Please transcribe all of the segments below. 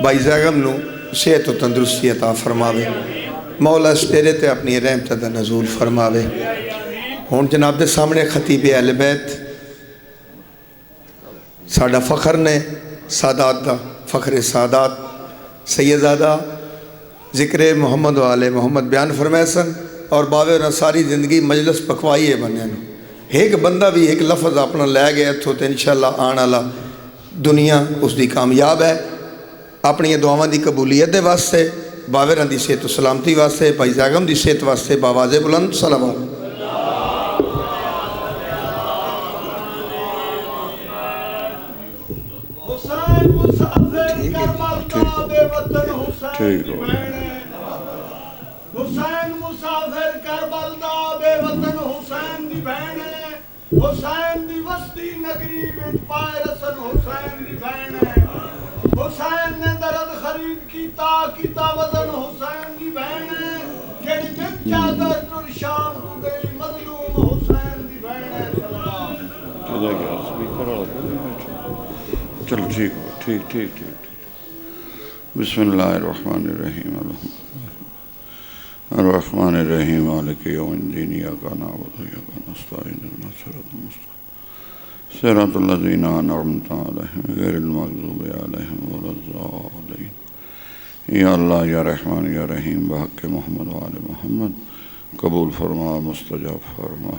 بھائی زیغم نو صحت و تندرستی عطا فرماوے، مولا اس ڈیرے تے اپنی رحمت دا نزول فرماوے۔ ہون جناب دے سامنے خطیب اہل بیت ساڈا فخر نے سادات دا فخر سادات سیدزادہ ذکر محمد و آل محمد بیان فرمائے سن اور باوے انہاں ساری زندگی مجلس پکوائیے بنے نو ایک بندہ بھی ایک لفظ اپنا لے گئے تو انشاءاللہ آنا اللہ دنیا اس دی کامیاب ہے۔ اپنی دعاواں دی قبولیت دے واسطے باویراں دی صحت و سلامتی واسطے بھائی زیغم دی صحت واسطے باواز بلند صلوات۔ حسین مسافر کربلا بے وطن حسین دی بہنے، حسین مسافر کربلا بے وطن حسین دی بہنے، حسین دی وسطی نگری وچ پائے رسن حسین دی بہنے، حسین نے درد خرید کیتا وزن حسین دی بہنے، جڑی بن چادر تر شام کو گئی مظلوم حسین دی بہنے۔ چلو ٹھیک بسم اللہ الرحمن الرحیم الرحمن الرحیم مالک یوم الدین ایاک نعبد و ایاک نستعین اهدنا الصراط المستقیم صراط الذین انعمت علیہم غیر المغضوب علیہم ولا الضالین۔ یا اللہ یا رحمان یا رحیم بحق محمد و آل محمد قبول فرما مستجاب فرما۔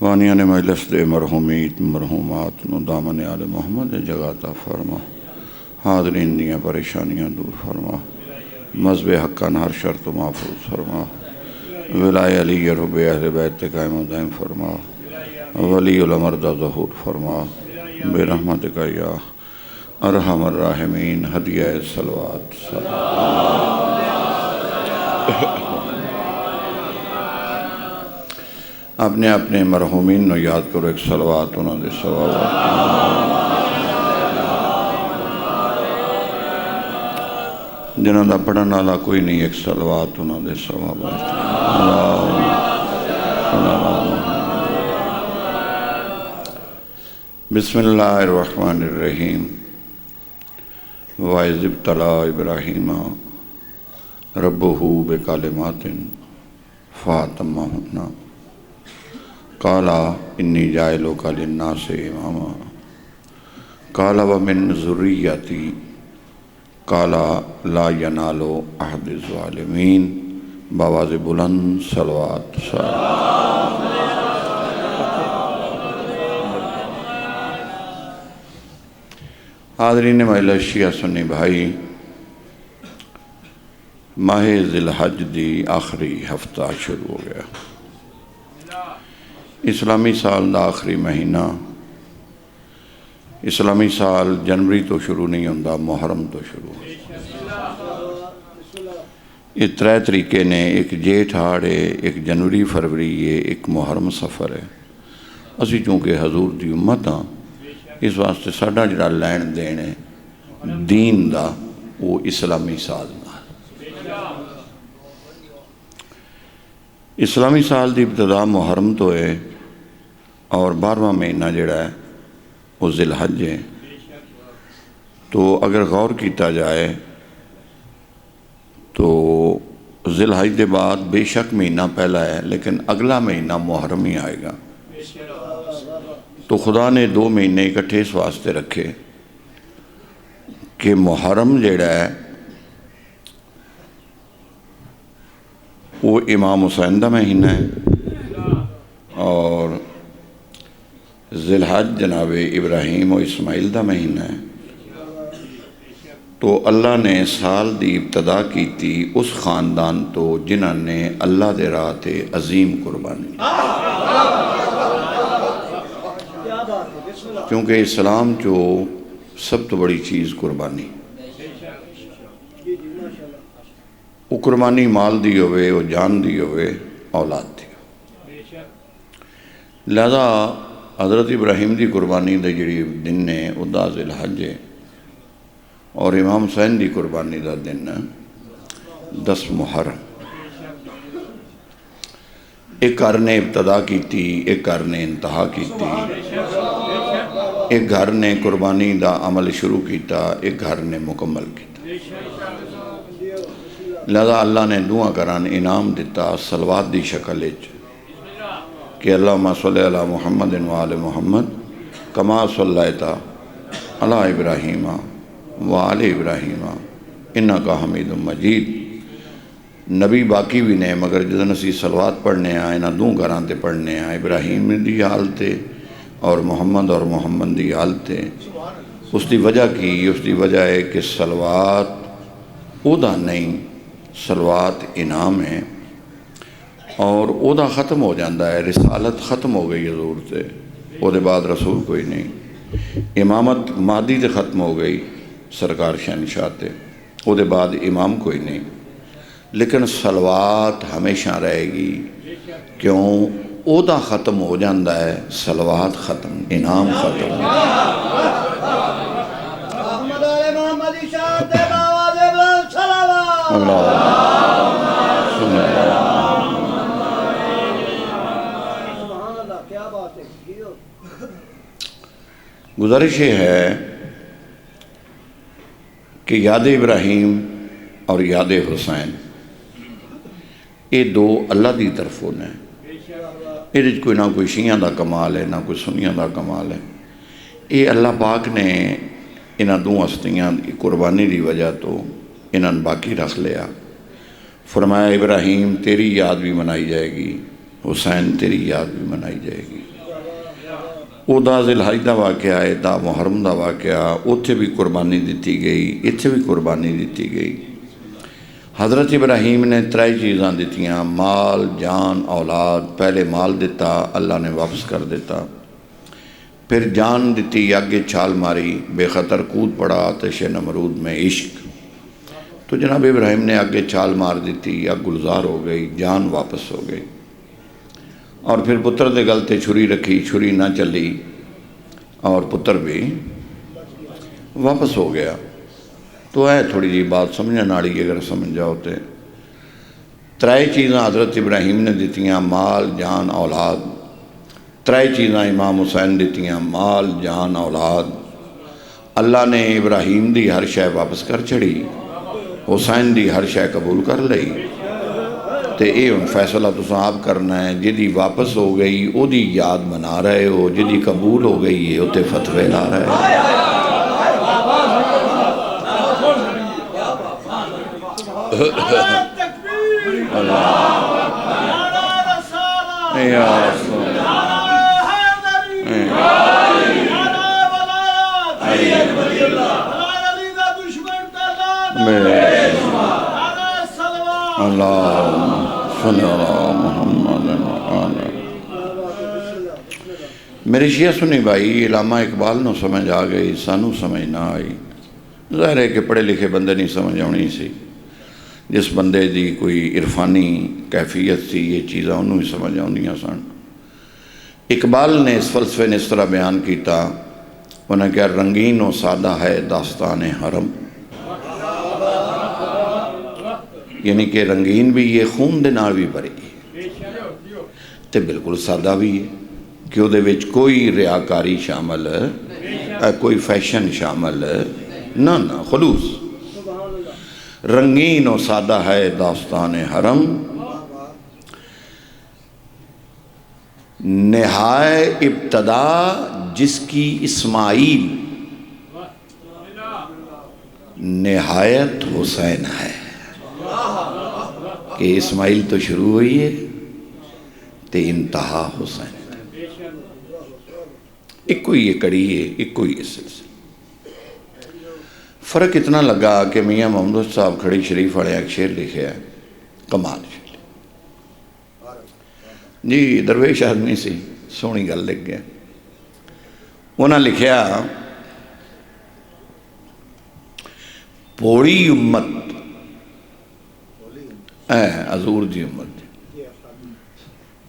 وانیان مجلس دے مرحومیت مرحومات نو دامن آل محمد جگہ عطا فرما، حاضرین دیاں پریشانیاں دور فرما، مذہب حقاً ہر شرط و محفوظ فرما، ولائے علی رب اہل بیت قائم و دائم فرما، ولی الامر دا ظہور فرما، بے رحمتک یا ارحم الراحمین۔ ہدیہ صلوات اپنے اپنے مرحومین نو یاد کرو، ایک صلوات انہوں دے صلوات۔ جنہوں دا پڑھن والا کوئی نہیں، ایک صلوات انہوں دے صلوات۔ بسم اللہ الرحمن الرحیم۔ وَإِذِ ابْتَلَىٰ إِبْرَاهِيمَ رَبُّهُ بِكَلِمَاتٍ فَأَتَمَّهُنَّ قال انی جاعلک للناس اماما قال ومن ذریتی قال لا ینال عہد الظالمین۔ باواز بلند صلوات۔ حاضرین مجلس شیعہ سنی بھائی، ماہ ذی الحج دی آخری ہفتہ شروع ہو گیا۔ اسلامی سال دا آخری مہینہ، اسلامی سال جنوری تو شروع نہیں ہوندہ، محرم تو شروع ہوندہ۔ یہ ترے طریقے نے، ایک جیٹھ ہاڑ ہے، ایک جنوری فروری ہے، ایک محرم سفر ہے۔ اسی چونکہ حضور دی امت ہاں، اس واسطے ساڈا جڑا لین دین ہے دین دا، وہ اسلامی سال دا۔ اسلامی سال دی ابتدا محرم تو ہے اور 12واں مہینہ جڑا ہے وہ ذی الحج ہے۔ تو اگر غور کیتا جائے تو ذی الحج دے بعد بے شک مہینہ پہلا ہے، لیکن اگلا مہینہ محرم ہی آئے گا۔ تو خدا نے 2 مہینے اکٹھے اس واسطے رکھے کہ محرم جڑا ہے وہ امام حسین دا مہینہ ہے اور ذی الحج جناب ابراہیم و اسماعیل دا مہینہ ہے۔ تو اللہ نے سال دی ابتدا کی تھی اس خاندان تو جنہاں نے اللہ دے راہ تے عظیم قربانی، کیونکہ اسلام جو سب تو بڑی چیز قربانی، وہ قربانی مال دی ہوئے، وہ جان دی ہوئے، اولاد دی ہوئے۔ لہذا حضرت ابراہیم دی قربانی دے جڑی دن نے وہ 10 ذی الحج ہے اور امام حسین دی قربانی دا دن 10 محرم۔ ایک گھر نے ابتدا کی تھی، ایک گھر نے انتہا کی تھی۔ ایک گھر نے قربانی دا عمل شروع کیتا، ایک گھر نے مکمل کیتا۔ لہذا اللہ نے دعا کران انعام دیتا صلوات دی شکل اچ کہ اللہم صلی علی محمد و آل محمد کما صلیت علی ابراہیم و آل ابراہیم انکا حمید مجید۔ نبی باقی بھی نے مگر جدن اسی صلوات پڑھنے آئے نہ دوں گھران تے پڑھنے آئے، ابراہیم دی حالتے اور محمد دی حالتے۔ اس دی وجہ کی، اس دی وجہ ہے کہ صلوات اودا نہیں، صلوات انعام ہے، اور اودا ختم ہو جاندہ ہے، رسالت ختم ہو گئی حضور سے، او دے بعد رسول کوئی نہیں۔ امامت مادی تے ختم ہو گئی سرکار شہنشاہ تے، او دے بعد امام کوئی نہیں، لیکن صلوات ہمیشہ رہے گی، کیوں؟ اودا ختم ہو جاندہ ہے، صلوات ختم، انعام ختم۔ محمد علی محمد اشارت باواز بلند صلوات سبحان اللہ، کیا بات ہے۔ گزارش یہ ہے کہ یاد ابراہیم اور یاد حسین یہ دو اللہ دی طرفوں نے، یہ کوئی نہ کوئی شیعہ دا کمال ہے نہ کوئی سنیاں دا کمال ہے، یہ اللہ پاک نے انہاں دو ہستیاں دی قربانی دی وجہ تو انہاں باقی رکھ لیا۔ فرمایا ابراہیم تیری یاد بھی منائی جائے گی، حسین تیری یاد بھی منائی جائے گی۔ او دا ذی الحج دا واقعہ ہے، دا محرم دا واقعہ، اتھے بھی قربانی دیتی گئی، اتھے بھی قربانی دیتی گئی۔ حضرت ابراہیم نے ترائی چیزاں دیتیاں، مال، جان، اولاد۔ پہلے مال دیتا، اللہ نے واپس کر دیتا، پھر جان دیتی، آگے چھال ماری، بے خطر کود پڑا آتش نمرود میں عشق، تو جناب ابراہیم نے آگے چھال مار دیتی، آگ گلزار ہو گئی، جان واپس ہو گئی۔ اور پھر پتر دے گلتے چھری رکھی، چھری نہ چلی، اور پتر بھی واپس ہو گیا۔ تو ہے تھوڑی جی بات سمجھنے ناڑی اگر سمجھ جاؤ تے ترائی چیزاں حضرت ابراہیم نے دیتیاں، مال، جان، اولاد۔ ترائی چیزاں امام حسین دیتیاں، مال، جان، اولاد۔ اللہ نے ابراہیم دی ہر شے واپس کر چھڑی، حسین دی ہر شے قبول کر لئی، تے اے ان فیصلہ تو آپ کرنا ہے، جدی واپس ہو گئی او دی یاد منا رہے ہو، جدی قبول ہو گئی ہے اتے فتوے لا رہے ہو۔ تکبیر، نعرہ رسالہ، یا رسول نعرہ حیدری، نعرہ ولایت، حیدر علی دا دشمن کا لعنت، نعرہ صلوات۔ اللہم صلی اللہ محمد وآلہ۔ میرے شیعہ سنی بھائی، علامہ اقبال نو سمجھ آ گئی، سانو سمجھ نہ آئی۔ ظاہر ہے کہ پڑھے لکھے بندے نہیں سمجھ آنی سی، جس بندے دی کوئی عرفانی کیفیت سی یہ چیزاں انہوں ہی سمجھ آنیاں سن۔ اقبال نے اس فلسفے نے اس طرح بیان کیتا، انہوں نے کہا رنگین و سادہ ہے داستان حرم، یعنی کہ رنگین بھی یہ خون دے نال بھی بھری تے بالکل سادہ بھی ہے کہ وہ وچ کوئی ریاکاری شامل کوئی فیشن شامل نہ خلوص۔ رنگین و سادہ ہے داستان حرم، نہائے ابتدا جس کی اسماعیل، نہایت حسین ہے۔ کہ اسماعیل تو شروع ہوئی ہے تے انتہا حسین، ایک کوئی یہ کڑی ہے، ایک کوئی یہ سلسلہ۔ فرق اتنا لگا کہ میاں محمد صاحب کھڑی شریف والے ایک شعر لکھے ہے، کمال شعر جی، درویش آدمی سی، سونی گل لکھ گیا۔ انہاں لکھیا پوڑی امت حضور دی امت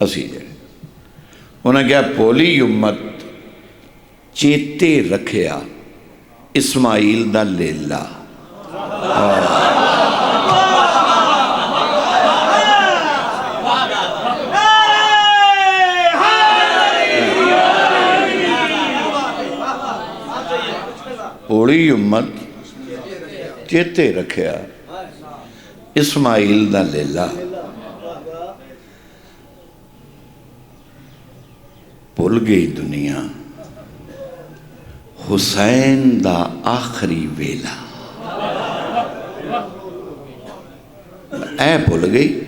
اسی جڑے، انہاں کہا پولی امت چیتے رکھیا اسماعیل دا لیلہ۔ اوڑی امت چیتے رکھیا اسماعیل دا لیلا بھول گئی دنیا حسین دا آخری ویلا اے بھول گئی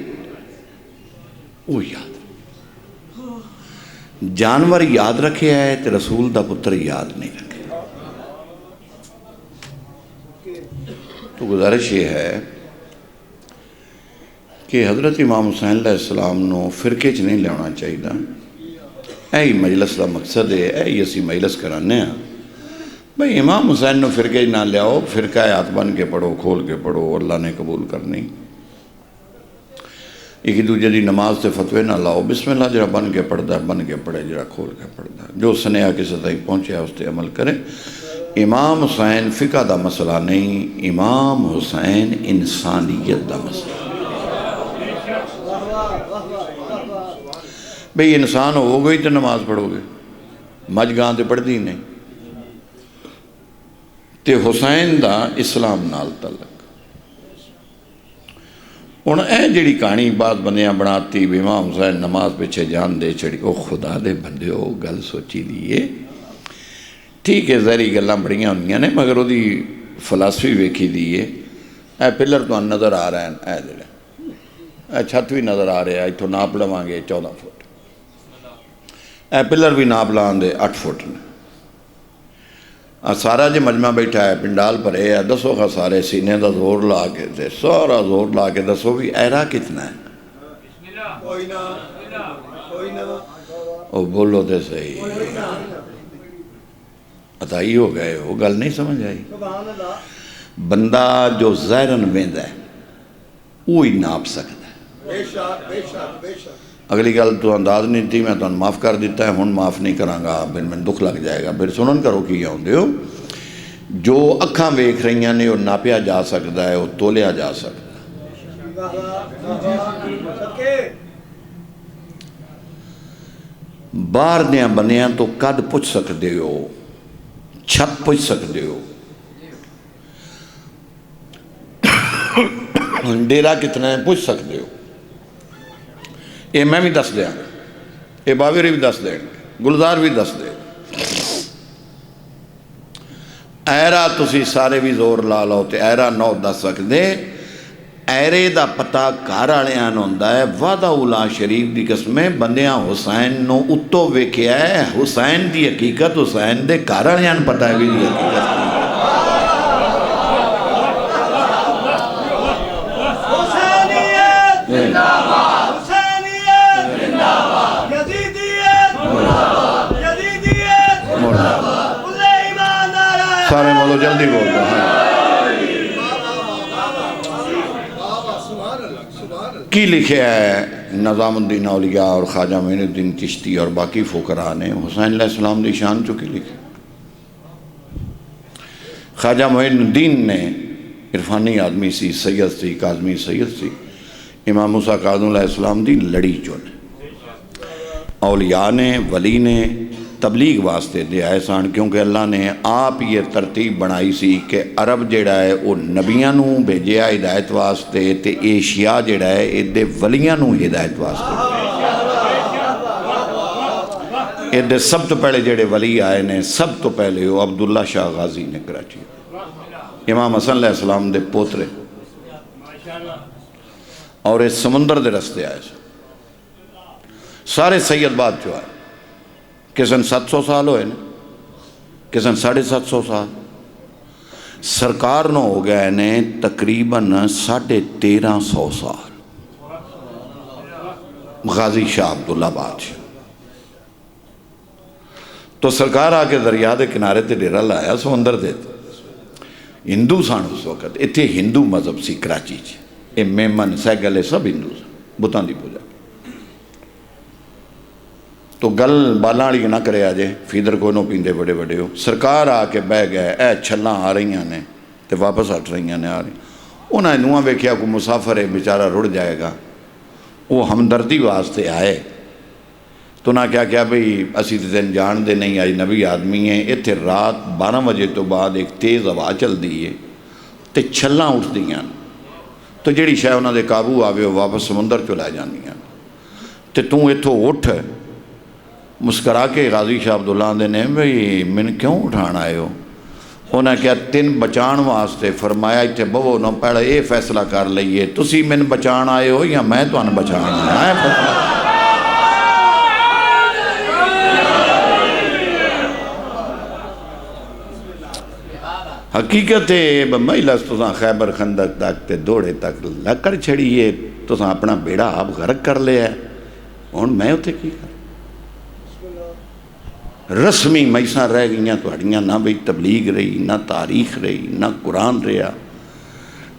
وہ یاد جانور یاد رکھے ہے تو رسول دا پتر یاد نہیں رکھے تو گزارش یہ ہے کہ حضرت امام حسین علیہ السلام نو فرقے چ نہیں لینا چاہیے اے مجلس دا مقصد ہے اے اسی مجلس کرانے ہیں بھئی امام حسین نو فرقے نہ لیاؤ فرقہ ہاتھ بن کے پڑھو کھول کے پڑھو اللہ نے قبول کرنی ایک دوجہ دی نماز سے فتوے نہ لاؤ بسم اللہ جڑا بن کے پڑھتا ہے بن کے پڑھے جڑا کھول کے پڑھتا ہے جو سنیا کسی تک پہنچے اس تے عمل کرے امام حسین فقہ دا مسئلہ نہیں امام حسین انسانیت دا مسئلہ بھئی انسان ہو گئی تو نماز پڑھو گے مجھ گاں تے پڑھ دی نہیں تے حسین دا اسلام نال تعلق ہن اے جڑی کہانی بعد بندیاں بناتی بھی امام حسین نماز پیچھے جان دے چڑی او خدا دے بندیو گل سوچی دیئے ٹھیک ہے ظاہری گلاں بڑیاں ہوندیاں نے مگر وہ دی فلسفی ویکھی دیئے اے پلر تو نظر آ رہے ہیں اے جڑے اے چھت بھی نظر آ رہے ہیں اتھوں ناپ لواں گے 14 فٹ اے پلر بھی ناپ لاؤں دے 8 فٹ نے سارا جی مجمع بیٹھا ہے پنڈال پر ہے دسو کا سارے سینے دا زور لا کے دے سارا زور لا کے دسو بھی ایرا کتنا ہے او بولو دے صحیح اتائی ہو گئے وہ گل نہیں سمجھ آئی بندہ جو ظاہرن ویندہ ہے وہی ناپ سکتا ہے اگلی گل تو انداز نہیں تھی میں تو معاف کر دیتا ہے ہن معاف نہیں کرانگا پھر میں دکھ لگ جائے گا پھر سنن کرو کی آؤندے ہو جو اکھاں ویکھ رہی ہیں وہ ناپیا جا سکتا ہے وہ تولیا جا سکتا ہے باہر دیاں بنیاں تو قد پوچھ سکتے ہو چھت پوچھ سکتے ہو ڈیرا کتنا ہے پوچھ سکتے ہو یہ میں بھی دس دیا یہ باویری بھی دس دیں گلزار بھی دس دے ایرا تسی سارے بھی زور لا لو تے ایرا نو دس سکتے ایرے دا پتہ گھر والیاں ہوندا ہے وعدہ اولا شریف دی قسمیں بندیاں حسین نو اتو ویکھیا ہے حسین دی حقیقت حسین دے گھر والیاں پتہ ہے بھی دی حقیقت سارے مولو جلدی بول دو کی لکھے ہے نظام الدین اولیاء اور خواجہ معین الدین چشتی اور باقی فقراء نے حسین علیہ السلام دی شان چکی لکھے خواجہ معین الدین نے عرفانی آدمی سی سید سی کاظمی سید سی امام موسیٰ کاظم علیہ السلام دی لڑی چون اولیاء نے ولی نے تبلیغ واسطے دے آئے سان کیونکہ اللہ نے آپ یہ ترتیب بنائی سی کہ عرب جڑا ہے وہ نبیاں نو بھیجیا ہدایت واسطے تے ایشیا جڑا ہے ادھے ولیاں نو ہدایت واسطے ادھے سب تو پہلے جڑے ولی آئے نے سب تو پہلے وہ عبداللہ شاہ غازی نے کراچی امام حسن علیہ السلام دے پوترے اور اس سمندر دے رستے آئے سارے سید بعد جو آئے کسن 700 سال ہوئے نا کسن 750 سال سرکار نو ہو گئے نے تقریباً 1350 سال غازی شاہ عبداللہ بادشاہ تو سرکار آکے دریا دے کنارے تے ڈیرا لایا سمندر دے ہندو سان اس وقت اتھے ہندو مذہب سی کراچی اے میمن سیگلے سب ہندو سان بتان دی پوجا تو گل بالاں نہ کرے آجے فیدر کو نو پیندے بڑے بڑے ہو سرکار آ کے بہ گئے اے چھلاں آ رہی ہیں نے تے واپس ہٹ رہی ہیں نے آ رہی انہیں نواں ویکھیا کو مسافر ہے بیچارہ رڑ جائے گا وہ ہمدردی واسطے آئے تو انہاں کیا بھئی اسی تے تین جان دے نہیں اجنبی آدمی ہیں. اتھے رات 12 بجے تو بعد ایک تیز ہوا چل دی ہے تے چھلاں اٹھ دیاں تو جڑی شے انہاں دے قابو آوے وہ واپس سمندر چ لے جاندیاں. تے تو اتھوں اٹھ مسکرا کے غازی شاہ عبداللہ آندے نے بھئی من کیوں اٹھان آئے ہو؟ انہاں کیا تین بچان واسطے. فرمایا اتھے بہو نہ پہلے یہ فیصلہ کر لئیے تسی من بچان آئے ہو یا میں تو ان بچان آئے فیصلہ. حقیقت ہے مہیلا تساں خیبر خندق تک تے دوڑے تک لکڑ چھڑیے تساں اپنا بیڑا آپ غرق کر لیا ہے. ہن میں اتھے کی کر رسمی میساں رہ گئیاں تہاڑیاں نہ بھئی تبلیغ رہی نہ تاریخ رہی نہ قرآن رہا.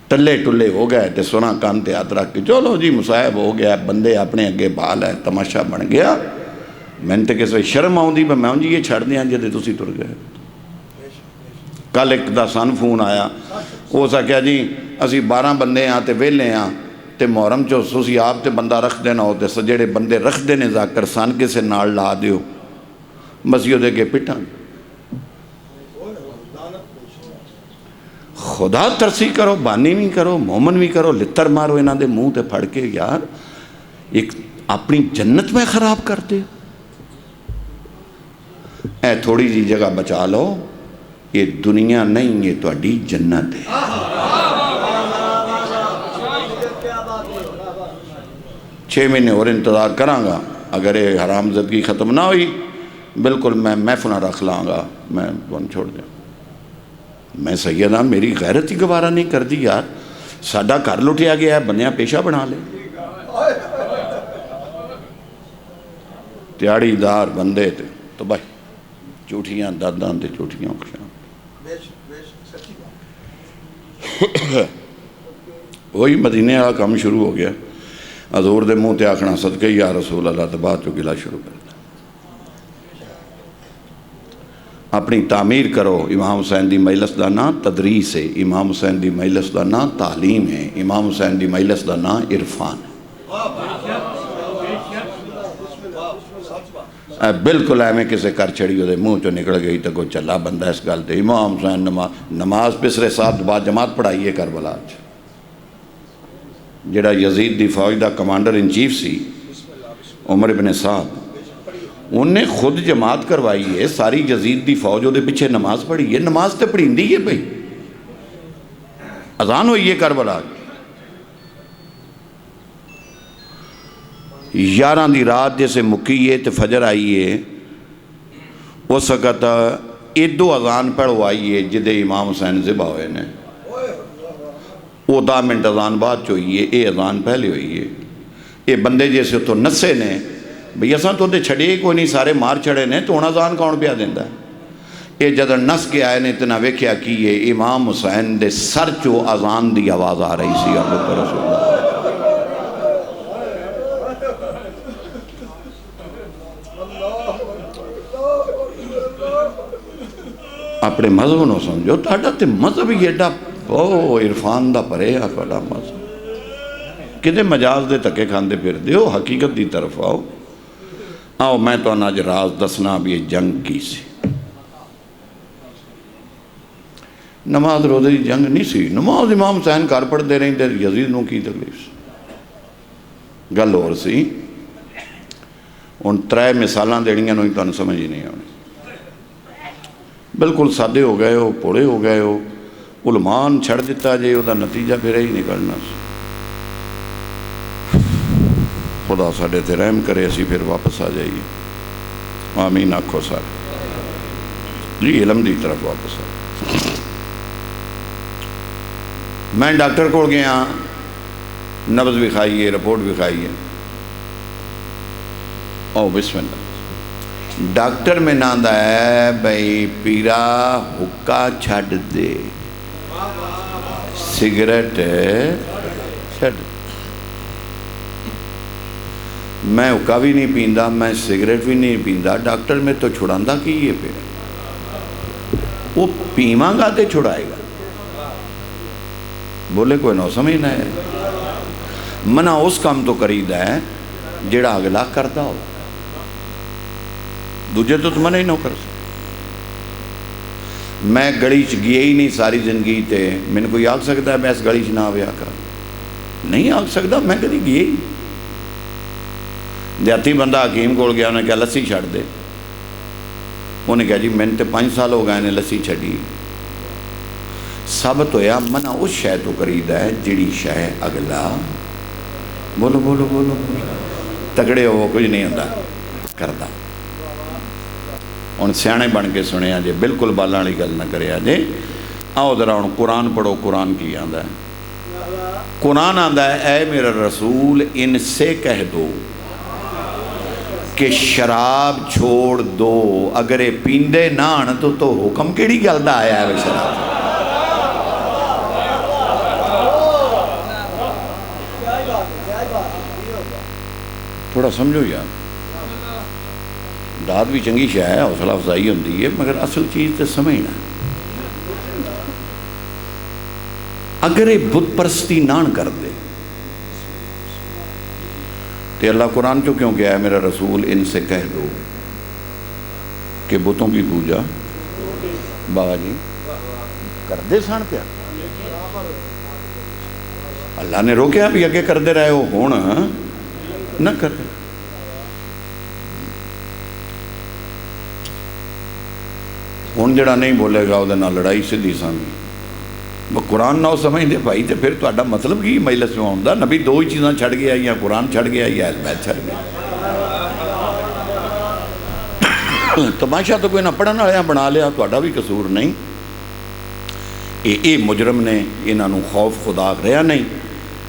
ٹلے ٹلے ہو گئے تے سونا کان تے ہاتھ رکھ کے چلو جی مصائب ہو گیا بندے اپنے اگے بال ہے تماشا بن گیا. میں نے تے کسے شرم آؤندی میں جی یہ چھڑ دیاں جدے تسی ٹر گئے. کل ایک دا سن فون آیا وہ سکیا جی اسی 12 بندے ہاں تے ویلے ہاں تے محرم چو تسی آپ تے بندہ رکھ دینا ہو تے سجڑے بندے رکھ دینے ذاکر سن کسے نال لا دیو مسیح دے کے پٹھاں. خدا ترسی کرو بانی بھی کرو مومن بھی کرو لتر مارو انہاں دے منہ تے پھڑ کے یار ایک اپنی جنت میں خراب کر دے. اے تھوڑی جی جگہ بچا لو یہ دنیا نہیں یہ تہاڈی جنت ہے. 6 مہینے اور انتظار کراں گا اگر یہ حرام زدگی ختم نہ ہوئی بالکل میں محفلہ رکھ لاں گا میں تمہیں چھوڑ دیا. میں سیدہ میری غیرت ہی گوارا نہیں کر دی یار. ساڈا گھر لٹیا گیا ہے بنیا پیشہ بنا لے. تیاڑی دار بندے تے تو بھائی چوٹھیاں داداں تے چوٹھیاں خوشاں. وہی مدینے والا کام شروع ہو گیا. حضور دے منہ تے آکھنا صدقے یا رسول اللہ تے بعد چو گلا شروع کر دیا. اپنی تعمیر کرو. امام حسین دی مجلس دا نا تدریس ہے. امام حسین دی مجلس دا نا تعلیم ہے. امام حسین دی مجلس دا نا عرفان ہے. بالکل ایویں کسے کر چھڑی ہو دے منہ چو نکل گئی تو کوئی چلا بندہ اس گل تے. امام حسین نماز پسرے ساتھ بعد جماعت پڑھائیے کربلا چ. جڑا یزید دی فوج دا کمانڈر ان چیف سی عمر ابن سعد انہیں خود جماعت کروائی ہے. ساری یزید دی فوج دے پیچھے نماز پڑھی ہے. نماز تے پڑھی دی ہے بھئی اذان ہوئی ہے کربلا. 11 دی رات جیسے مکی ہے تو فجر آئی ہے اس وقت ایدو اذان پڑھوائی ہے جدے امام حسین ذبح ہوئے نے. وہ 10 منٹ اذان بعد چوئی ہے. اے اذان پہلے ہوئی ہے. اے بندے جیسے تو نسے نے بھئی اساں تو دے چھڑے کوئی نہیں سارے مار چھڑے نے تو انہاں اذان کون پیا دیندہ ہے. اے جدر نس کے آئے نے اتنا ویکھیا کی ہے امام حسین دے سر چو اذان دی آواز آ رہی سی. اللہ رسول اللہ اپنے مذہب نو سمجھو. تاڑا تے مذہب ہی ایڈا عرفان دا پرے آ کھڑا مذہب کدے مجاز دے تکے کھاندے پھر دیو. حقیقت دی طرف آؤ. آؤ میں تو آج راز دسنا بھی یہ جنگ کی سی. نماز روزے دی جنگ نہیں سی. نماز امام حسین کار پڑھ دے رہی دے یزید نو کی تکلیف سی. گل اور سی ان 3 مثالاں دیڑیاں نو ہی تو سمجھ ہی نہیں آنے. بالکل سادے ہو گئے ہو پوڑے ہو گئے ہو. علمان چھڑ دیتا جے وہ نتیجہ پھر ہی نکلنا سی. خدا ساڑے تے رحم کرے اسی پھر واپس آ جائیے. آمین آکھو سارے جی علم دی طرف واپس آ. میں ڈاکٹر کو گیا نبض بھی کھائیے رپورٹ بھی کھائیے. او بسم اللہ. ڈاکٹر میں ناندہ ہے بھئی پیرا حکا چھڑ دے سگریٹ چھڑ. میں حکا بھی نہیں پیندہ میں سگریٹ بھی نہیں پیندہ. ڈاکٹر میں تو چھڑاندہ کی یہ پھر وہ پیماں گا تے چھڑائے گا. بولے کوئی نو سمجھنا ہے. منع اس کام تو کرید ہے جیڑا اگلا کردہ ہو. دوجے تو منع ہی نہ کر سکتے. میں گلی چ گیا ہی نہیں ساری زندگی تے مین کوئی آکھ سکتا ہے میں اس گلی چ نہ آیا کر؟ نہیں آکھ سکتا، میں کدی گیا ہی. دیہاتی بندہ حکیم کول گیا، انہیں کہا لسی چھڑ دے. انہیں کہا جی میں تے 5 سال ہو گئے نے لسی چھڑی. ثابت ہویا منع اس شے تو کریدا ہے جڑی شے اگلا بولو بولو بولو تگڑے ہو کچھ نہیں ہوتا کردا. ہن سیانے بن کے سنیا جے، بالکل بالاں والی گل نہ کریا جے. آؤ ذرا ہن قرآن پڑھو. قرآن کی آندا ہے؟ قرآن آندا ہے اے میرا رسول ان سے کہہ دو کہ شراب چھوڑ دو. اگر یہ پیندے نہ تو حکم کیڑی گل دا آیا ہے شراب؟ تھوڑا سمجھو یار، داد بھی چنگی شے ہے، حوصلہ افزائی ہوندی ہے، مگر اصل چیز تے سمجھنا. اگر یہ بت پرستی نہ کر دے تو اللہ قرآن چو کیوں کہا ہے میرا رسول ان سے کہہ دو کہ بتوں کی پوجا بابا جی کر دے سن پیا. اللہ نے روکیا بھی اگے کر دے رہے ہو، ہون نہ کر دے. ہون جڑا نہیں بولے گا وہ لڑائی سیدھی سامنے. قرآن نہ سمجھ دے بھائی تو پھر تہاڈا مطلب کی مجلس میں آؤں دا؟ نبی 2 ہی چیزاں چھڑ گیا، یا قرآن چھڑ گیا یا اہل بیت چھڑ گیا. تماشا تو کوئی نہ پڑھن والا بنا لیا، تہاڈا بھی قصور نہیں. یہ مجرم نے، انہوں خوف خدا رہا نہیں.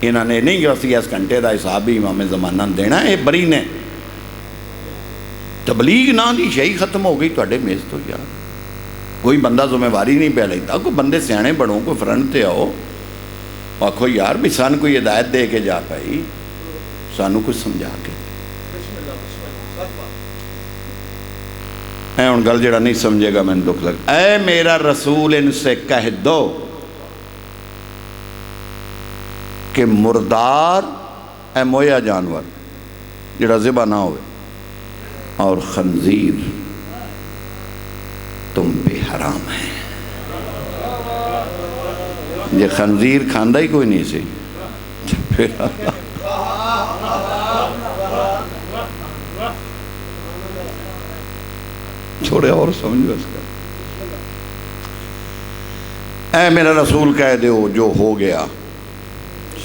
انہوں نے نہیں کہ اسی اس گھنٹے دا حساب بھی امام زمانہ دینا. یہ بری نے تبلیغ نہ دی شئی ختم ہو گئی تہاڈے میز تو. یار کوئی بندہ ذمہ واری نہیں پہ لیتا. کوئی بندے سیانے بڑھو، کوئی فرنٹ تے آؤ، آکھو یار بھی سان کوئی ہدایت دے کے جا پائی، سانو کچھ سمجھا کے. اے ان گل جڑا نہیں سمجھے گا میں دکھ لگ. اے میرا رسول ان سے کہہ دو کہ مردار اے مویا جانور جڑا ذبح نہ ہوئے اور خنزیر تم پہ حرام ہے. یہ خنزیر کھاندہ ہی کوئی نہیں سی. چھوڑے اور سمجھو اس کا. اے میرا رسول کہہ دو جو ہو گیا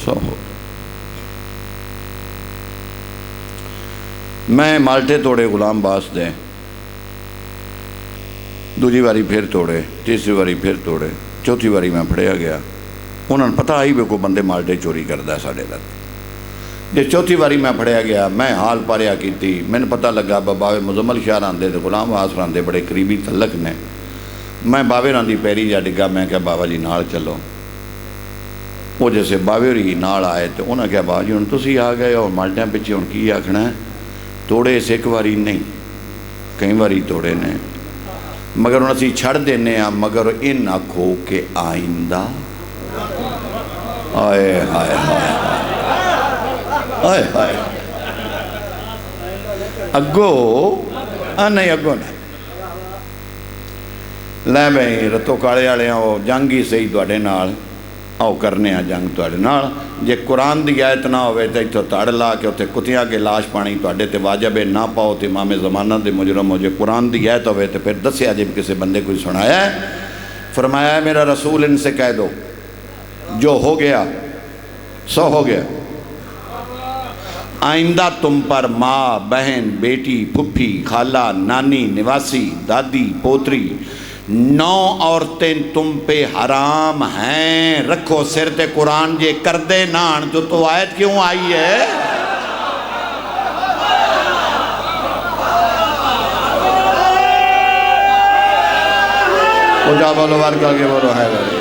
سو ہو. میں مالٹے توڑے غلام باس دیں، دوجی واری پھر توڑے، تیسری واری پھر توڑے، چوتھی واری میں پھڑیا گیا. انہوں نے پتہ آئی بھی کوئی بندے مالٹے چوری کردہ ہے ساڑھے لگ. جب چوتھی واری میں پھڑیا گیا، میں حال پاریا کی تھی. میں نے پتہ لگا باوے مزمل شاہ راندے تھے، غلام باس راندے بڑے قریبی تعلق نے. میں باوے راندی پیری جا ڈگا. میں کہا بابا جی نال چلو. وہ جیسے باوے ہی نال آئے تو انہوں نے کہا بابا جی ہوں تسی آ گئے اور مالٹیاں پچھے ہوں کی آکھنا ہے؟ توڑے اس ایک واری نہیں کئی واری توڑے نے، مگر انہوں اسی چھڑ دینے ہیں. مگر ان آکھو کہ آئندہ آئے ہائے ہائے آئے ہائے اگو نہیں اگو نہیں لے بھئی رتو کالے آلے آؤ جنگ ہی صحیح توڑے نال آؤ کرنے ہیں جنگ توڑے نال. جے قرآن دی آیت نہ ہوئے تو اتھو تڑ لا کے اتھے کتیاں کے لاش پانی توڑے تے واجب نہ پاؤ تے امام زمانہ دے مجرم ہو. جے قرآن دی آیت ہوئے تو پھر دسیا جب کسی بندے کوئی سنایا ہے. فرمایا ہے میرا رسول ان سے کہہ دو جو ہو گیا سو ہو گیا. آئندہ تم پر ماں، بہن، بیٹی، پھپھی، خالہ، نانی، نواسی، دادی، پوتری 9 عورتیں تم پہ حرام ہیں. رکھو سر تے قرآن جے کر دے نان تو آیت کیوں آئی ہے؟ وہ جا بولو ورکا کے بولو ہے بھائی.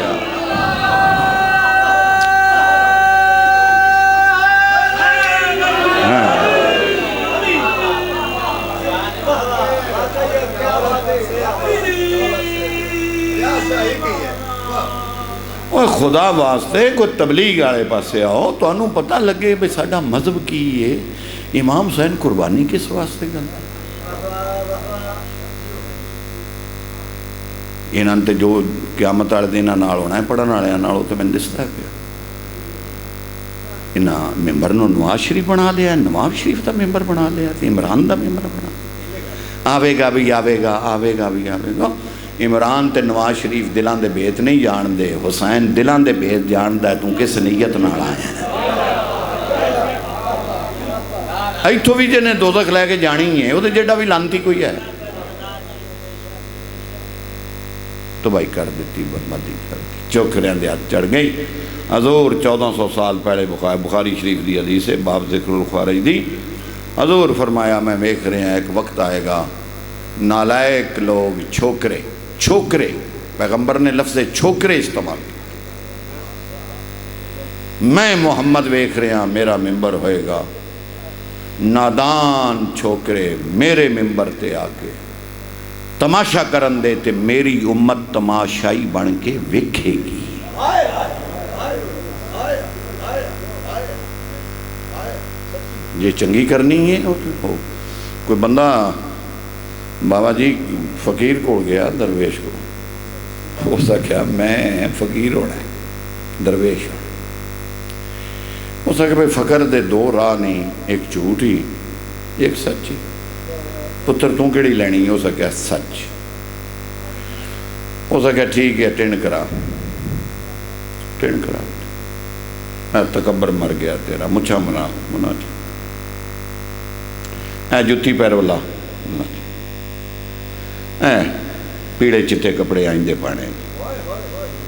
خدا واسطے کوئی تبلیغ آئے پاسے آؤ تو انہوں پتہ لگے بھئی ساڑھا مذہب کی ہے. امام حسین قربانی کس واسطے گلتا؟ انہاں تے جو قیامت والے دن نال ہونا ہے پڑھن والے نال وہ تو میں دستا پیا انہاں ممبر نو نواز شریف بنا لیا نواز شریف دا ممبر بنا لیا عمران دا ممبر بنا آوے گا بھی آوے گا آوے گا بھی آوے گا عمران تے نواز شریف دلان دے بیت نہیں جان دے حسین دلان دے بیت جان دے تو کس نیت نال آیا ایتھو بھی جنہیں دوزخ لے کے جانی ہے وہ تو جیڑا بھی لانتی کوئی ہے تو بھائی کر دیتی بربادی کر دی چوکھریاں دے ہاتھ چڑھ گئی حضور 1400 سال پہلے بخاری شریف دی حدیث ہے باب ذکر الخارج دی حضور فرمایا میں دیکھ رہے ہیں ایک وقت آئے گا نالائق لوگ چھوکرے پیغمبر نے لفظ چھوکرے استعمال کیا میں محمد دیکھ رہے ہیں میرا ممبر ہوئے گا نادان چھوکرے میرے ممبر تے آ کے تماشا کرن دے تے میری امت تماشائی بن کے وکھے گی یہ چنگی کرنی ہے کوئی بندہ بابا جی فقیر کو گیا درویش کو اس کا کیا میں فقیر ہونا ہے درویش ہوں اس کا کہ بھئی فقر دے دو راہ نہیں ایک جھوٹی ایک سچی پتر تو کیڑی لینی ہے اس کا کیا سچ اس کا کیا ٹھیک ہے ٹینڈ کرا میں تکبر مر گیا تیرا مچھا منا اے جتی پیر والا اے پیڑے چٹے کپڑے آئندے پانے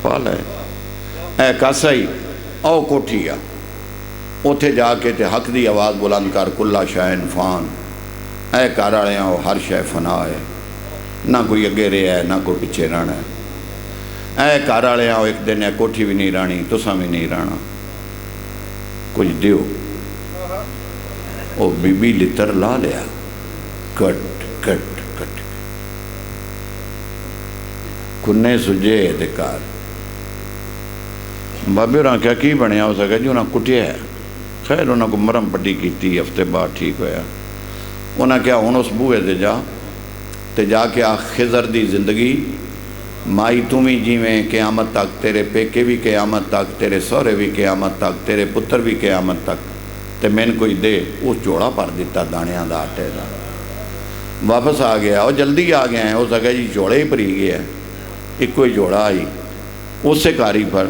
پال ہے اے کاسائی او کوٹھی آ اوتھے جا کے تے حق دی آواز بلند کر کلا شائن فان اے کار والے ہو ہر شے فنا ہے نہ کوئی اگے رہا ہے نہ کوئی پیچھے رہنا ہے اے کار والے ہو ایک دن کوٹھی بھی نہیں رانی تساں بھی نہیں رہنا کچھ دیو او بی بی لتر لا لیا کٹ کٹ کٹ کنے سجے دکار بابے انہاں کیا کی بنیا ہو سکا جی انہاں کٹیا ہے خیر انہاں کو مرم پٹی کی تھی ہفتے بعد ٹھیک ہویا انہاں کیا ہون اس بوئے تے جا کے خضر دی زندگی مائی تمہیں جی میں قیامت تک تیرے پیکے بھی قیامت تک تیرے سورے بھی قیامت تک تیرے پتر بھی قیامت تک تے میں نے کوئی دے اس جوڑا پر دیتا دانیاں دا آٹے دا واپس آ گیا اور جلدی آ گیا ہے ہو سکا جی جوڑے ہی پری گیا ہے ایک کوئی جوڑا آئی اس سے کاری پر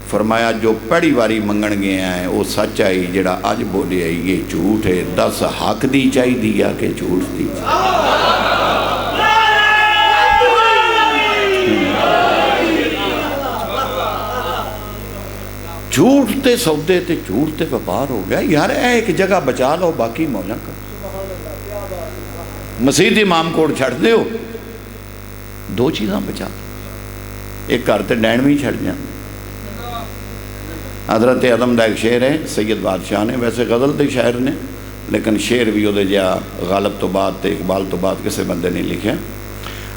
فرمایا جو پڑی واری منگن گیا ہے وہ سچ آئی جڑا آج بولے آئی یہ جھوٹ ہے 10 حق دی چاہی دیا کہ جھوٹ دی جھوٹ تے سودے تے جھوٹ تے وپار ہو گیا یار اے ایک جگہ بچا لو باقی موجہ کر مسجد امام کوڑ چھڑ دے ہو 2 چیزاں بچا ایک کرتے ڈینڈ میں ہی چھڑ جائیں حضرت عدم دا ایک شعر ہے سید بادشاہ نے ویسے غزل دے شاعر نے لیکن شعر بھی دے جا غالب تو بات تے اقبال تو بات کسے بندے نہیں لکھے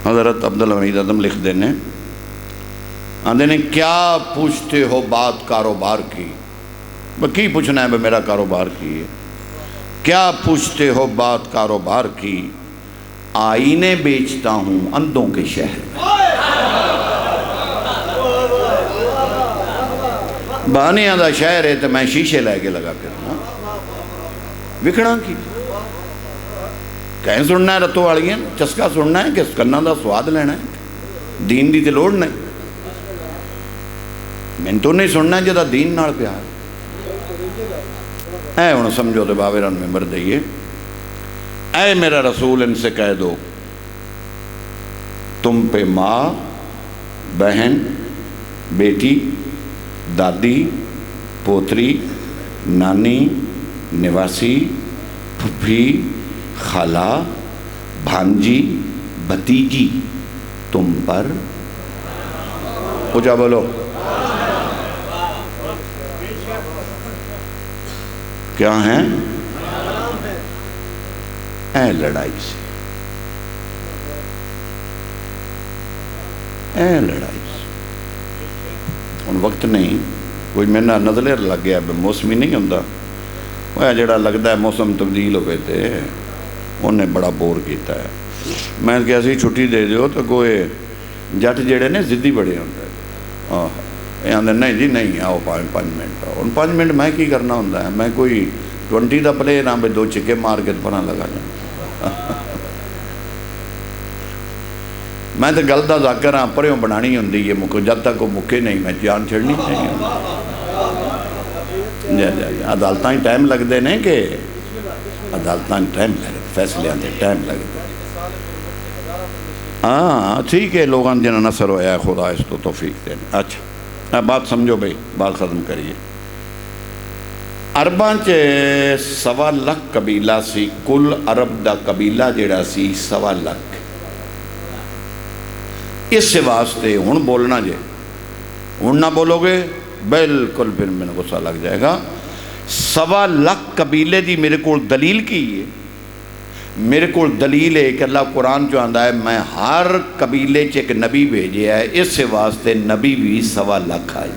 حضرت عبدالحمید عدم لکھ دینے آندے نے کیا پوچھتے ہو بات کاروبار کی کی پوچھنا ہے میرا کاروبار کی ہے کیا پوچھتے ہو بات کاروبار کی آئینے بیچتا ہوں اندھوں کے شہر میں بہانیاں دا شہر ہے تو میں شیشے لے کے لگا کرنا وکھڑا کی کہیں سننا ہے رتو والیاں چسکا سننا ہے کہ کنہ دا سواد لینا ہے دین دی تے لوڑ نہیں میں تو نہیں سننا ہے جدا دین نال پیار اے انہوں سمجھو تو باویران ممبر دئیے اے میرا رسول ان سے کہہ دو تم پہ ماں بہن بیٹی دادی پوتری نانی نواسی پھپھی خالہ بھانجی بھتیجی تم پر اونچا بولو کیا ہیں اے لڑائی سے اے لڑائی سے ان وقت نہیں کوئی میں نہ نظلر لگ گیا موسمی نہیں ہوندہ وہ جڑا لگتا ہے موسم تبدیل ہوئے تھے انہیں بڑا بور کیتا ہے میں کہا سی چھٹی دے دیو تو کوئی جٹ جڑے نے ضدی بڑے ہوندے یہ آدھے نہیں جی نہیں آؤ 5 منٹ آؤ. 5 منٹ میں کی کرنا ہوتا ہے؟ میں کوئی 20 دا پلے نہ بھائی 2 چکے مار کے پرا لگا جاؤں. میں تو گل کا ذاکر ہاں پریوں بنانی ہوندی ہے مکو جب تک وہ مکے نہیں میں جان چھڑنی چاہیے. عدالتاں ہی ٹائم لگتے ہیں کہ عدالتاں ٹائم لگتے فیصلے کے ٹائم لگتے. ہاں ٹھیک ہے لوگوں جنہوں نصر ہویا ہے خدا اس تو توفیق دیں. اچھا بات سمجھو بھائی بات ختم کریے. عرباں چ 1.25 لاکھ قبیلہ سی. کل عرب دا قبیلہ جڑا سی 1.25 لاکھ. اس واسطے ہن بولنا جے ہن نہ بولو گے بالکل پھر میں نے غصہ لگ جائے گا. 1.25 لاکھ قبیلے دی میرے کو دلیل کی ہے. میرے کو دلیل ہے کہ اللہ قرآن جو آندہ ہے میں ہر قبیلے چ ایک نبی بھیجے ہے. اس واسطے نبی بھی 1.25 لاکھ آئی.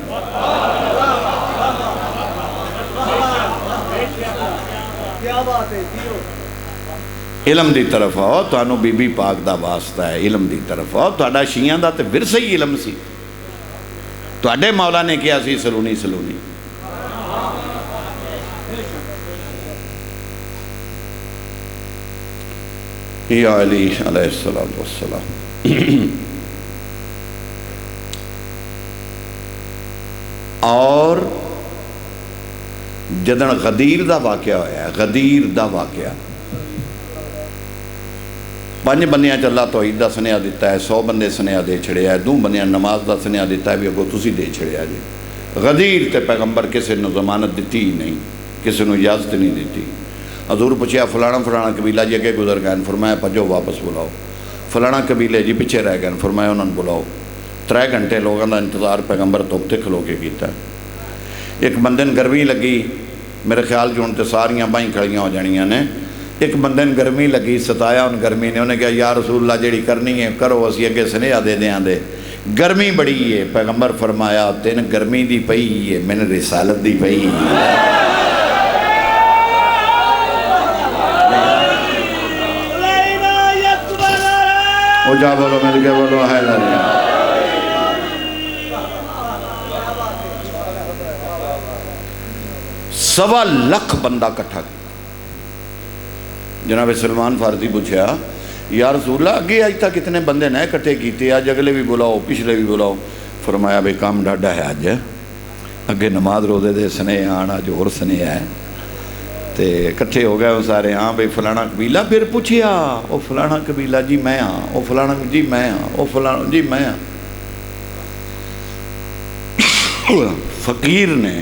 علم دی طرف آؤ تو بی بی پاک دا واسطہ ہے. علم دی طرف آؤ تو شیعہ دا تے ورثہ ہی علم سی. تو مولا نے کیا سی سلونی سلونی. یا علی علیہ السلام. اور جدن غدیر دا واقعہ ہویا ہے غدیر دا واقعہ 5 بندیاں چ اللہ توحید دا سنیا دیتا ہے 100 بندے سنیا دے چھڑیا ہے 2 بندیاں نماز دا سنیا دیتا ہے بھی اگو تسی دے چھڑیا جی. غدیر تے پیغمبر کسی نے ضمانت دیتی ہی نہیں کسی نے اجازت نہیں دیتی. حضور پوچھیا فلانا قبیلہ جی اگے گزر گئے. فرمایا پجو واپس بلاؤ. فلانا قبیلے جی پیچھے رہ گئے. فرمایا انہوں نے بلاؤ. 3 گھنٹے لوگوں کا انتظار پیغمبر توپتے کھلو کے کیتا ہے. ایک بندے گرمی لگی میرے خیال جو انتے ساریاں بائیں کھڑیاں ہو جانیاں نے. ایک بندے گرمی لگی ستایا ان گرمی نے. انہیں کہا یا رسول اللہ جیڑی کرنی ہے کرو اسی اگے سنیا دے دیاں دے. گرمی بڑی ہے. پیغمبر فرمایا تین گرمی دی پئی ہے میں نے رسالت دی پئی ہے. او جا بولو مل کے بولو ہے لڑیا. سوا لکھ بندہ کٹھا کیا. جناب سلمان فارسی پوچھا یا رسول اللہ اگے آج تک کتنے بندے نئے کٹھے کیتے آج اگلے بھی بلاؤ پچھلے بھی بلاؤ. فرمایا بھئی کام ڈاڈا ہے آج اگے نماز روزے دے سنے آن آج اور سنے ہے تے کٹھے ہو گئے وہ سارے. ہاں بھئی فلانا قبیلہ. پھر پوچھیا او فلانا قبیلہ جی میں ہاں. او فلانا جی میں ہاں. او فلانا جی میں ہاں. فقیر نے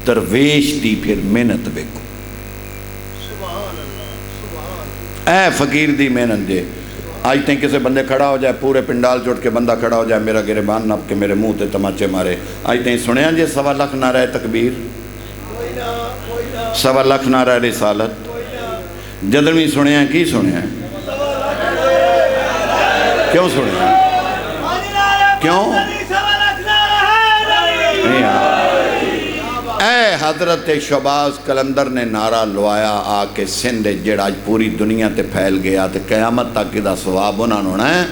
درویش دی پھر محنت بیکو. اے فقیر دی محنت دے. آج تین کسے بندے کھڑا ہو جائے پورے پنڈال چوٹ کے بندہ کھڑا ہو جائے میرا گریبان نپ کے میرے منہ تے تماچے مارے. آج تین سنیا جے 1.25 لاکھ نعرہ تکبیر 1.25 لاکھ نعرہ رسالت. جدن بھی سنیا کی سنیا کیوں سنیا کیوں اے حضرت شہباز کلندر نے نعرہ لوایا آ کے سندھ جڑا پوری دنیا تے پھیل گیا تے قیامت تک دا ثواب انہوں نے ہونا ہے.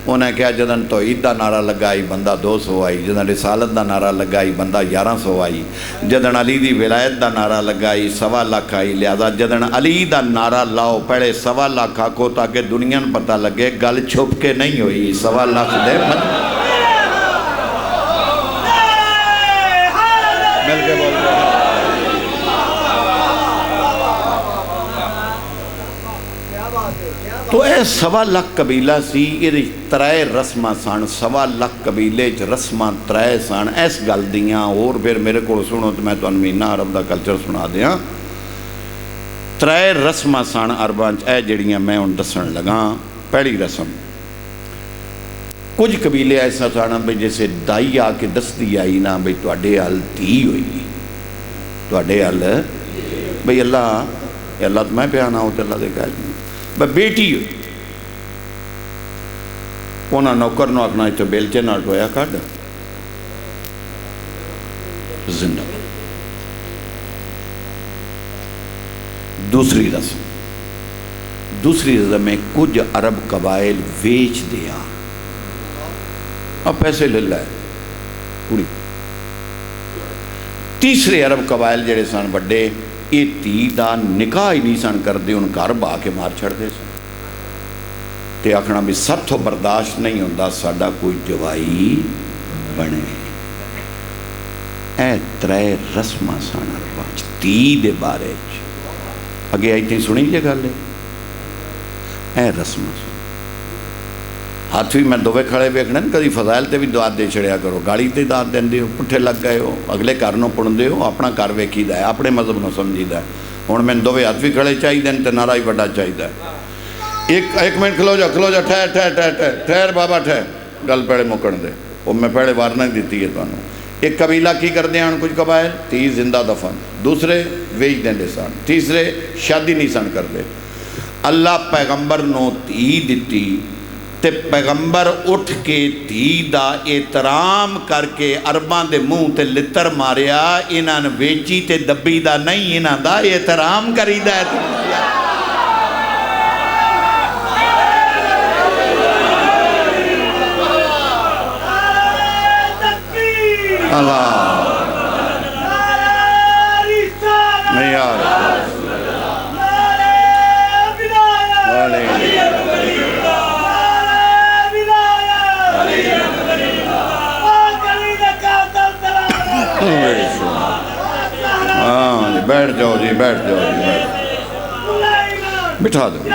انہیں کہا جدن توحید دا نعرہ لگائی بندہ 200 آئی. جدن رسالت دا نعرہ لگائی بندہ 1100 آئی. جدن علی دی ولایت دا نعرہ لگائی 1.25 لاکھ آئی. لہذا جدن علی دا نعرہ لاؤ پہلے 1.25 لاکھ آکو تاکہ دنیا نے پتہ لگے گل چھپ کے نہیں ہوئی. 1.25 لاکھ دے مل کے بول رہا تو اے 1.25 لاکھ قبیلہ سی. یہ 3 رسمہ سن. 1.25 لاکھ قبیلے رسمہ 3 سن. اس گل دیاں اور پھر میرے کو سنو تو میں تو مہینہ عرب دا کلچر سنا دیاں. 3 رسمہ سن عرباں اے جڑیاں میں ان دسن لگا. پہلی رسم کچھ قبیلے ایسا سن بھئی جیسے دائی آ کے دستی آئی نا بھئی تو اڈے حل تھی ہوئی تو اڈے حل بھئی اللہ تو میں پیانا ہوتا اللہ دے کہا بھئی بیٹی ہوئی. اونا نوکر نو اکنا تو بیلچے نہ ٹویا کھڑ زندہ. دوسری رسم میں کچھ عرب قبائل ویچ دیا اور پیسے لے لائے پوری. تیسرے عرب قبائل جڑے سن بڑے یہ دھی دا نکاح ہی نہیں سن کرتے، ان گھر بہا کے مار چھڑتے سن تے آکھنا بھی ساتھوں برداشت نہیں ہوتا ساڈا کوئی جوائی بنے. اے ترے رسماں سن عرباں دھی دے بارے اگے آئی سنی جے گل اے رسماں سن. ہاتھ بھی میں دوے کھڑے ویکھنے کدی فضائل تے بھی دعا دے چھڑیا کرو، گاڑی تے دعا دیندے ہو، پٹھے لگ گئے ہو، اگلے گھر نو پڑھندے ہو، اپنا گھر ویکھی دا ہے، اپنے مذہب نو سمجھی دا ہے. ہن میں دوے ہاتھ بھی کھڑے چاہیے تے نعرہ ہی بڑا چاہیے. ایک منٹ کھلو جا ٹھہر بابا ٹھہر گل پیڑے مکن دے. وہ میں پیڑے وارننگ دیتی ہے تانوں. ایک قبیلہ کی کردے ہیں کچھ قبائل 30 زندہ دفن، دوسرے ویچ دیندے سن، تیسرے شادی نہیں سن کردے. اللہ پیغمبر نو دھی دتی تے پیغمبر اٹھ کے دھی دا احترام کر کے عرباں دے منہ تے لتر ماریا. انہاں نے ویچی تے دبی دا نہیں، انہاں دا احترام کری دا ہے. اللہ نہیں یار ہاں جی بیٹھ جاؤ جی، بیٹھ جاؤ جی، بٹھا دو.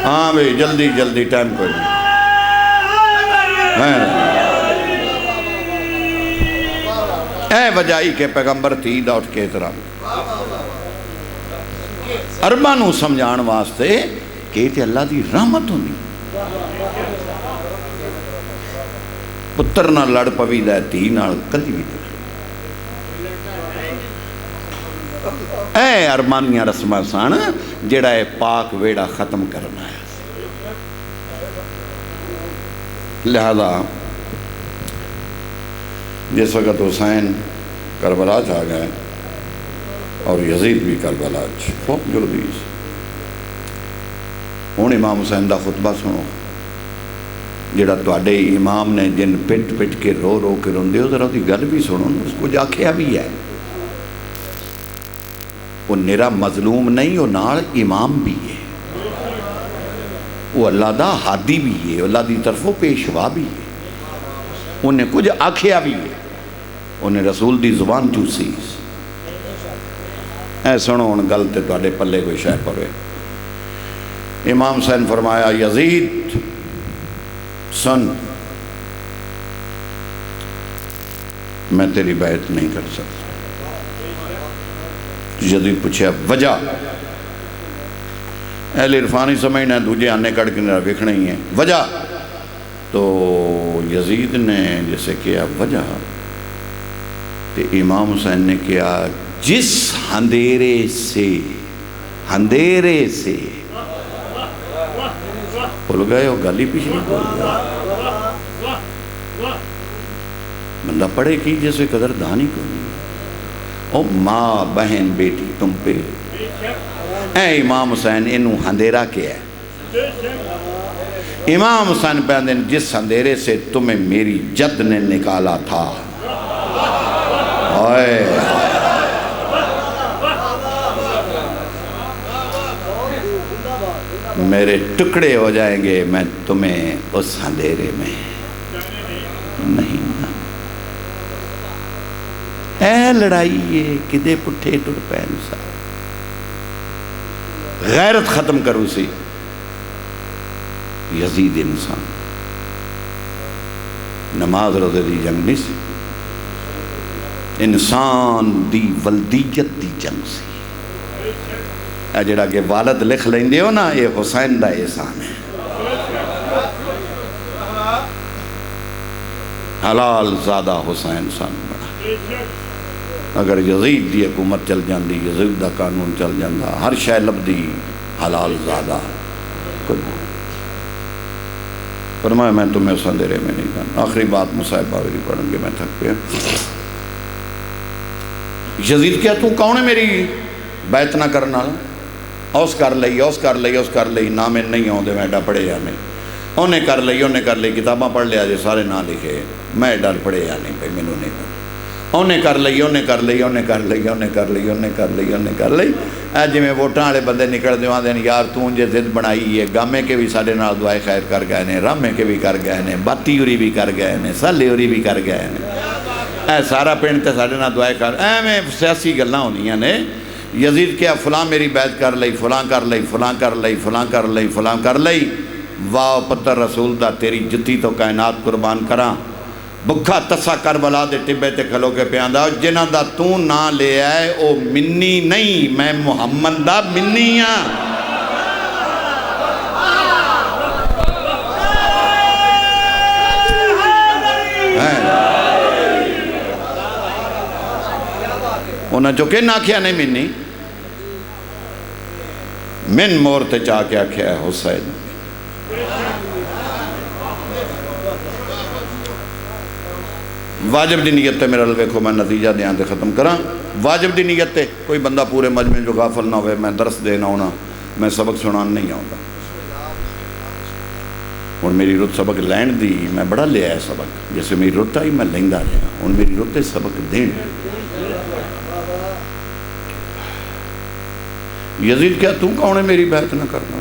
ہاں بھائی جلدی جلدی ٹائم کوئی نہیں. اے وجائی کہ پیغمبر تھی دا اٹھ کے احترام عرباں نو سمجھان واسطے کہ تے اللہ دی رحمت ہوندی. پتر نہ لڑ پوی دا تھی نال کدی بھی. اے ارمانیاں رسماں سن جڑا ہے پاک ویڑا ختم کرنا ہے. لہذا جس وقت حسین کربلا چاہ گئے اور یزید بھی کربلا خوب جلدی ہوں امام حسین دا خطبہ سنو جڑا تواڈے امام نے جن پٹ پٹ کے رو رو کے روندے ہو ذرا دی گل بھی سنو. اس کو آکھیا بھی ہے وہ نرا مظلوم نہیں، وہ نال امام بھی ہے، وہ اللہ دا ہادی بھی ہے، اللہ دی طرفوں پیشوا بھی ہے. انہیں کچھ آکھیا بھی ہے، انہیں رسول دی زبان چوسی. اے سنو ان گل تے تواڈے پلے کوئی شے پوے. امام حسین فرمایا یزید سن میں تیری بیعت نہیں کر سکتا. یزید پوچھا وجہ؟ اہل عرفانی سمجھنا ہے دوجے آنے کڑ کے نرا ویکھنا ہی ہے. وجہ تو یزید نے جیسے کیا وجہ تو امام حسین نے کیا جس اندھیرے سے بھول گئے وہ گالی پچھلی بھول گئے. بندہ پڑھے کی جیسے قدر دانی کو نہیں. او ماں بہن بیٹی تم پہ اے امام حسین انہوں اندھیرا کیا ہے. امام حسین پہ اندھین جس اندھیرے سے تمہیں میری جد نے نکالا تھا میرے ٹکڑے ہو جائیں گے میں تمہیں اس اندھیرے میں نہیں. اے لڑائی یہ کدے پٹھے ٹر پین سا غیرت ختم کرو سی. یزید انسان نماز روزے دی جنگ نہیں سی، انسان دی ولدیت دی جنگ سی. اے جڑا کہ والد لکھ لیندے ہو نا یہ حسین دا احسان ہے. حلال زادہ حسین سان بڑا. اگر یزید دی حکومت چل جاندی، یزید دا قانون چل جاندہ، ہر شے لبدی حلال زادہ. فرمایا میں تمہیں اس اندھیرے میں نہیں جانا. آخری بات مصعب باوری پڑھیں گے میں تھک پیا. یزید کیا تو کون ہے میری بیعت نہ کرنا؟ اوس کر لئی نامے نہیں ہوں دے میں ڈا پڑے یا نہیں. انہیں کر لئی کتاباں پڑھ لیا جے سارے نہ لکھے میں ڈر پڑے یا نہیں پہ مینوں نہیں پتا انہیں کر لئی اے جی میں ووٹاں والے بندے نکل دیواں دین یار توں جے ضد بنائی ہے گامے کے بھی ساڈے نال دعائے خیر کر گئے نے رامے کے بھی کر گئے نے باتی ہوری بھی کر گئے نے سالے ہوری بھی کر گئے نے اے سارا پنڈ تے ساڈے نال دعائے کر ایویں سیاسی گلاں ہوندیاں نے یزید کیا فلاں میری بیعت کر لئی فلاں کر لئی واہ پتر رسول دا تیری جتی تو کائنات قربان کراں بکھا تسا کربلا دے ٹبے تے کھلو کے پیاں دا جنہ دا تو نہ لے آئے او منی نہیں میں محمد دا منی ہاں انہاں جو کہ نہ کیا نہیں منی من مور تے چاہ کے آکھیا ہے حسین واجب دی نیت تے میرا لویکھو میں نتیجہ دیاں تے ختم کراں واجب دی نیت تے کوئی بندہ پورے مجمع جو غافل نہ ہوئے میں درس دینا ہونا میں سبق سنان نہیں آؤں گا اور میری رت سبق لین دی میں بڑا لے آیا سبق جیسے میری رت آئی میں لیندہ رہا اور میری رت سبق دین یزید کیا تو کون ہے میری بیعت نہ کرنا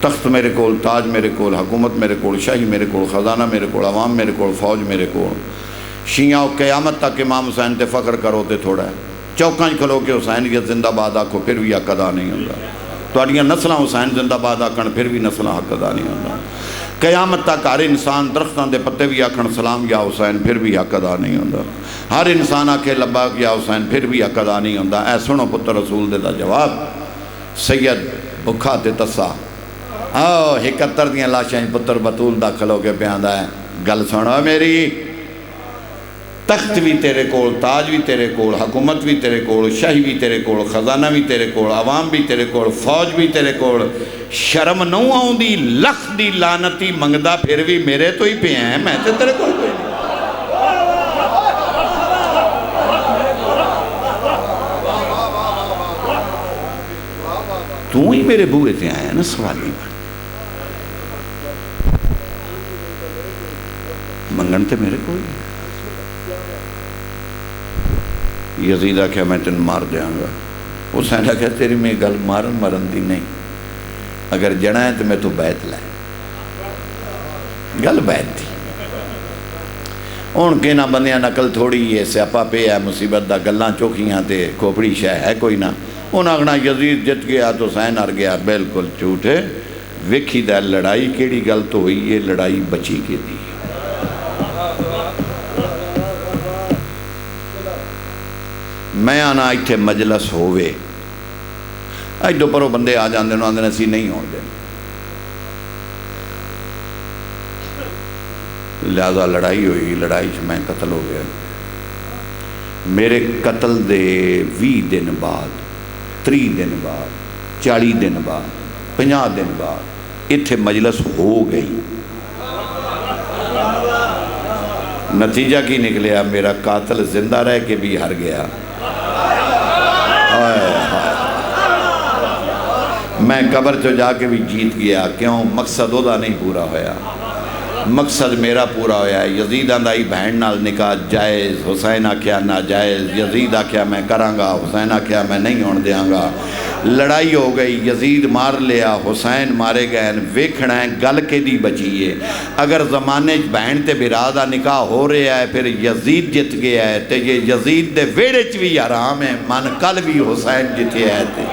تخت میرے کول تاج میرے کول حکومت میرے کول شاہی میرے کول خزانہ میرے کول عوام میرے کول فوج میرے کول شیعہ قیامت تک امام حسین تے فخر کرو تے تھوڑا ہے چوکاں کھلو کے حسینیت زندہ باد آکھو پھر بھی حق ادا نہیں ہوتا تواڈیاں نسلاں حسین زندہ باد آکھن پھر بھی نسلاں حق ادا نہیں ہوتا قیامت تک ہر انسان درختاں دے پتے بھی آکھن سلام یا حسین پھر بھی حق ادا نہیں ہوتا ہر انسان آکھے لبیک یا حسین پھر بھی حق ادا نہیں ہوتا اے سنو پتر رسول دے دا جواب سید بکھا تے تسا آہ 71 دیاں لاشاں پتر بطول دا کھلو کے پیاندا ہے گل سنو میری تخت بھی تیرے کول تاج بھی تیرے کول حکومت بھی تیرے کول شاہی بھی تیرے کول خزانہ بھی تیرے کول عوام بھی تیرے کول فوج بھی تیرے کول شرم نو آؤں دی لکھ دی لانتی منگدا پھر بھی میرے تو ہی پہ ہیں میں تے تیرے کول پہ نہیں تو ہی میرے بوئے تے آئے ہیں نا سوالی منگن تے میرے کوئی یزید آکھیا میں تن مار دیاں گا حسین آکھیا تیری میں گل مرن دی نہیں اگر جنا ہے تو میں تو بیعت لائے گل بیعت تھی ان کے نہ بندیاں نقل تھوڑی ہے سیاپا پہ ہے مصیبت دا گلاں چوکیاں تے کھوپڑی شہ ہے کوئی نہ انہاں اگنا یزید جت گیا تو حسین ہر گیا بالکل جھوٹ ہے ویکھی دا لڑائی کیڑی گل تو ہوئی یہ لڑائی بچی کے دی میں آنا ایتھے مجلس ہوئے آج دو پرو بندے آ جاندے نو آندے اسی نہیں ہون دے لہذا لڑائی ہوئی لڑائی چھ میں قتل ہو گیا میرے قتل دے 20 دن بعد 30 دن بعد 40 دن بعد 50 دن بعد ایتھے مجلس ہو گئی نتیجہ کی نکلیا میرا قاتل زندہ رہ کے بھی ہر گیا میں قبر جو جا کے بھی جیت گیا کیوں مقصد اودا نہیں پورا ہویا مقصد میرا پورا ہویا ہے یزید آندائی بہن نال نکاح جائز حسین آکھیا ناجائز یزید آکھیا میں کراں گا حسین آکھیا میں نہیں ہون دیاں گا لڑائی ہو گئی یزید مار لیا حسین مارے گئے ویکھنا ہے گل کے دی بچی ہے اگر زمانے بہن تے برادہ نکاح ہو رہا ہے پھر یزید جت گیا ہے تے یہ یزید دے ویڑے چ بھی حرام ہے من کل بھی حسین جتے ہے تے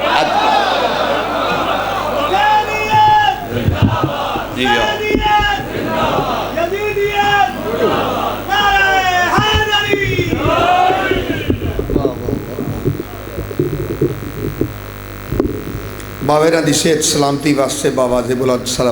باویرہ دی صحت سلامتی واسطے باواز بلند سلام